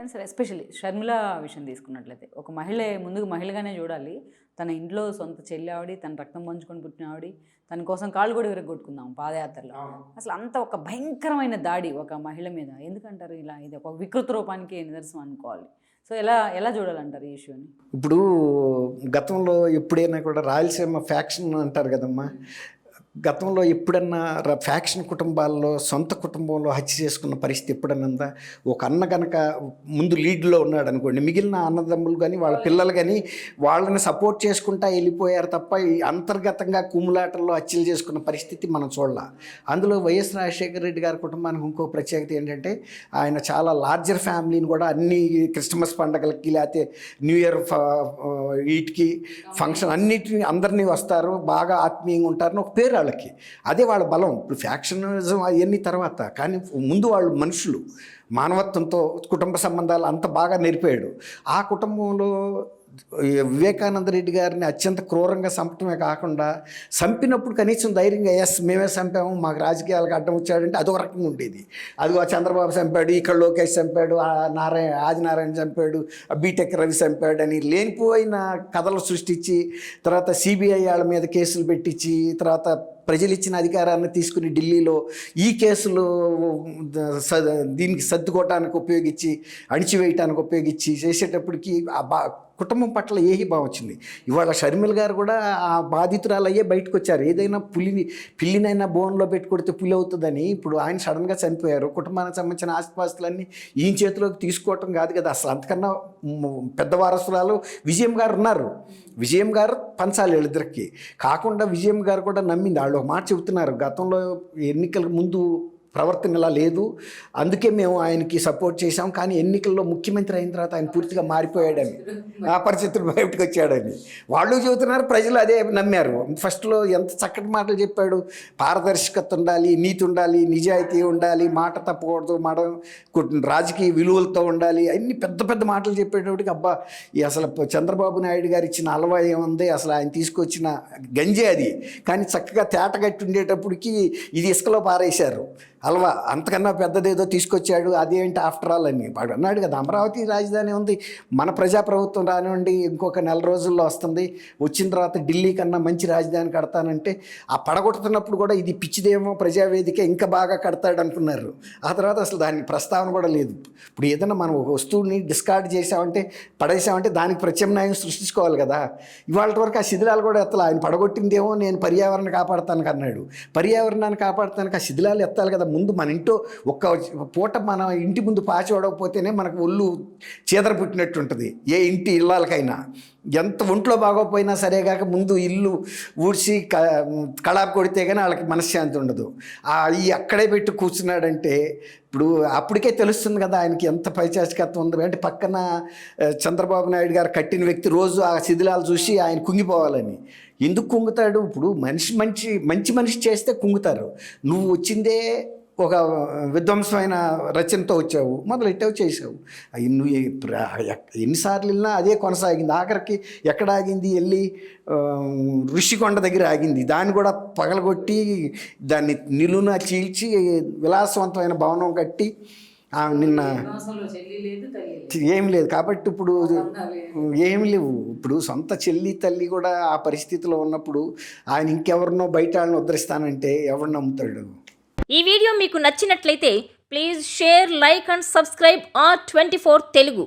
కానీ సరే ఎస్పెషల్లీ షర్మిల విషయం తీసుకున్నట్లయితే ఒక మహిళ ముందుకు మహిళగానే చూడాలి. తన ఇంట్లో సొంత చెల్లి ఆవిడ, తన రక్తం పంచుకొని పుట్టిన ఆవిడ, తన కోసం కాళ్ళు కూడా విరగొట్టుకుందాం పాదయాత్రలో. అసలు అంత ఒక భయంకరమైన దాడి ఒక మహిళ మీద ఎందుకంటారు? ఇలా ఇది ఒక వికృత రూపానికి నిదర్శనం అనుకోవాలి. సో ఎలా ఎలా చూడాలంటారు ఈ ఇష్యూని? ఇప్పుడు గతంలో ఎప్పుడైనా కూడా రాయలసీమ ఫ్యాక్షన్ అంటారు కదమ్మా, గతంలో ఎప్పుడన్నా ఫ్యాక్షన్ కుటుంబాల్లో సొంత కుటుంబంలో హత్య చేసుకున్న పరిస్థితి ఎప్పుడన్నా ఉందా? ఒక అన్న కనుక ముందు లీడ్లో ఉన్నాడు అనుకోండి, మిగిలిన అన్నదమ్ములు కానీ వాళ్ళ పిల్లలు కానీ వాళ్ళని సపోర్ట్ చేసుకుంటా వెళ్ళిపోయారు తప్ప ఈ అంతర్గతంగా కుమ్ములాటల్లో హత్యలు చేసుకున్న పరిస్థితి మనం చూడాల. అందులో వైఎస్ రాజశేఖర రెడ్డి గారి కుటుంబానికి ఇంకో ప్రత్యేకత ఏంటంటే ఆయన చాలా లార్జర్ ఫ్యామిలీని కూడా అన్ని క్రిస్మస్ పండగలకి లేకపోతే న్యూ ఇయర్ వీటికి ఫంక్షన్ అన్నిటిని అందరినీ వస్తారు, బాగా ఆత్మీయంగా ఉంటారని ఒక పేరు వాళ్ళకి. అదే వాళ్ళ బలం. ఇప్పుడు ఫ్యాక్షనిజం అవన్నీ తర్వాత, కానీ ముందు వాళ్ళు మనుషులు మానవత్వంతో కుటుంబ సంబంధాలు అంత బాగా నేర్పాడు. ఆ కుటుంబంలో వివేకానంద రెడ్డి గారిని అత్యంత క్రూరంగా చంపటమే కాకుండా చంపినప్పుడు కనీసం ధైర్యంగా ఎస్ మేమే చంపాము, మాకు రాజకీయాలకు అడ్డం వచ్చాడంటే అదొక రకంగా ఉండేది. అదిగో చంద్రబాబు చంపాడు, ఇక్కడ లోకేష్ చంపాడు, ఆదినారాయణ చంపాడు, బీటెక్ రవి చంపాడు అని లేనిపోయిన కథలు సృష్టించి తర్వాత సిబిఐ వాళ్ళ మీద కేసులు పెట్టించి తర్వాత ప్రజలు ఇచ్చిన అధికారాన్ని తీసుకుని ఢిల్లీలో ఈ కేసులు దీనికి సర్దుకోవటానికి ఉపయోగించి అణిచివేయటానికి ఉపయోగించి చేసేటప్పటికి కుటుంబం పట్ల ఏహీభావం వచ్చింది. ఇవాళ షర్మిల గారు కూడా ఆ బాధితురాలు అయ్యే బయటకు వచ్చారు. ఏదైనా పిల్లినైనా బోన్లో పెట్టి కొడితే పులి అవుతుందని. ఇప్పుడు ఆయన సడన్గా చనిపోయారు, కుటుంబానికి సంబంధించిన ఆస్తిపాస్తులన్నీ ఈయన చేతిలోకి తీసుకోవటం కాదు కదా, అసలు అంతకన్నా పెద్ద వారసురాలు విజయం గారు ఉన్నారు. విజయం గారు పంచాలి వీళ్ళిద్దరికి. కాకుండా విజయం గారు కూడా నమ్మింది. వాళ్ళు ఒక మాట చెబుతున్నారు, గతంలో ఎన్నికల ముందు ప్రవర్తన ఇలా లేదు, అందుకే మేము ఆయనకి సపోర్ట్ చేశాం, కానీ ఎన్నికల్లో ముఖ్యమంత్రి అయిన తర్వాత ఆయన పూర్తిగా మారిపోయాడని, అపరిచితుడు బయటకు వచ్చాడని వాళ్ళు చెబుతున్నారు. ప్రజలు అదే నమ్మారు. ఫస్ట్లో ఎంత చక్కటి మాటలు చెప్పాడు, పారదర్శకత ఉండాలి, నీతి ఉండాలి, నిజాయితీ ఉండాలి, మాట తప్పకూడదు, రాజకీయ విలువలతో ఉండాలి, అన్ని పెద్ద పెద్ద మాటలు చెప్పేటప్పటికి అబ్బా అసలు చంద్రబాబు నాయుడు గారు ఇచ్చిన అలవా ఏముంది, అసలు ఆయన తీసుకొచ్చిన గంజే అది. కానీ చక్కగా తేటగట్టి ఉండేటప్పటికి ఇది ఇసుకలో పారేశారు అల్వా, అంతకన్నా పెద్దదేదో తీసుకొచ్చాడు, అదేంటి ఆఫ్టర్ ఆల్ అని వాడు అన్నాడు కదా. అమరావతి రాజధాని ఉంది, మన ప్రజాప్రభుత్వం రానివ్వండి ఇంకొక నెల రోజుల్లో వస్తుంది, వచ్చిన తర్వాత ఢిల్లీ కన్నా మంచి రాజధాని కడతానంటే ఆ పడగొడుతున్నప్పుడు కూడా ఇది పిచ్చిదేమో ప్రజావేదిక ఇంకా బాగా కడతాడు అనుకున్నారు. ఆ తర్వాత అసలు దాని ప్రస్తావన కూడా లేదు. ఇప్పుడు ఏదైనా మనం ఒక వస్తువుని డిస్కార్డ్ చేసామంటే పడేసామంటే దానికి ప్రత్యామ్నాయం సృష్టించుకోవాలి కదా. ఇవాళ వరకు ఆ శిథిలాలు కూడా ఎత్తాలి. ఆయన పడగొట్టిందేమో నేను పర్యావరణాన్ని కాపాడుతానికి అన్నాడు, పర్యావరణాన్ని కాపాడుతానికి ఆ శిథిలాలు ఎత్తాలి కదా. ముందు మన ఇంట్లో ఒక్క పూట మన ఇంటి ముందు పాచి ఓడకపోతేనే మనకు ఒళ్ళు చీదర పుట్టినట్టు ఉంటుంది. ఏ ఇంటి ఇళ్ళకైనా ఎంత ఒంట్లో బాగోపోయినా సరేగాక ముందు ఇల్లు ఊడ్చి కళాపు కొడితే కానీ వాళ్ళకి మనశ్శాంతి ఉండదు. ఈ అక్కడే పెట్టి కూర్చున్నాడంటే ఇప్పుడు అప్పటికే తెలుస్తుంది కదా ఆయనకి ఎంత పైచాచికత్వం ఉంది. అంటే పక్కన చంద్రబాబు నాయుడు గారు కట్టిన వ్యక్తి రోజు ఆ శిథిలాలు చూసి ఆయన కుంగిపోవాలని. ఎందుకు కుంగుతాడు? ఇప్పుడు మంచి మనిషి చేస్తే కుంగుతారు. నువ్వు వచ్చిందే ఒక విధ్వంసమైన రచనతో వచ్చావు, మొదలెట్టావు, చేసావు. నువ్వు ఎన్నిసార్లు వెళ్ళినా అదే కొనసాగింది. ఆఖరికి ఎక్కడ ఆగింది? వెళ్ళి ఋషికొండ దగ్గర ఆగింది. దాన్ని కూడా పగలగొట్టి దాన్ని నిలువున చీల్చి విలాసవంతమైన భవనం కట్టి నిన్న ఏం లేదు. కాబట్టి ఇప్పుడు ఏమి లేవు. ఇప్పుడు సొంత చెల్లి తల్లి కూడా ఆ పరిస్థితిలో ఉన్నప్పుడు ఆయన ఇంకెవరినో బయట వాళ్ళని ఉద్ధరిస్తానంటే ఎవరు నమ్ముతాడు? ఈ వీడియో మీకు నచ్చినట్లయితే please share, like and subscribe R24 Telugu.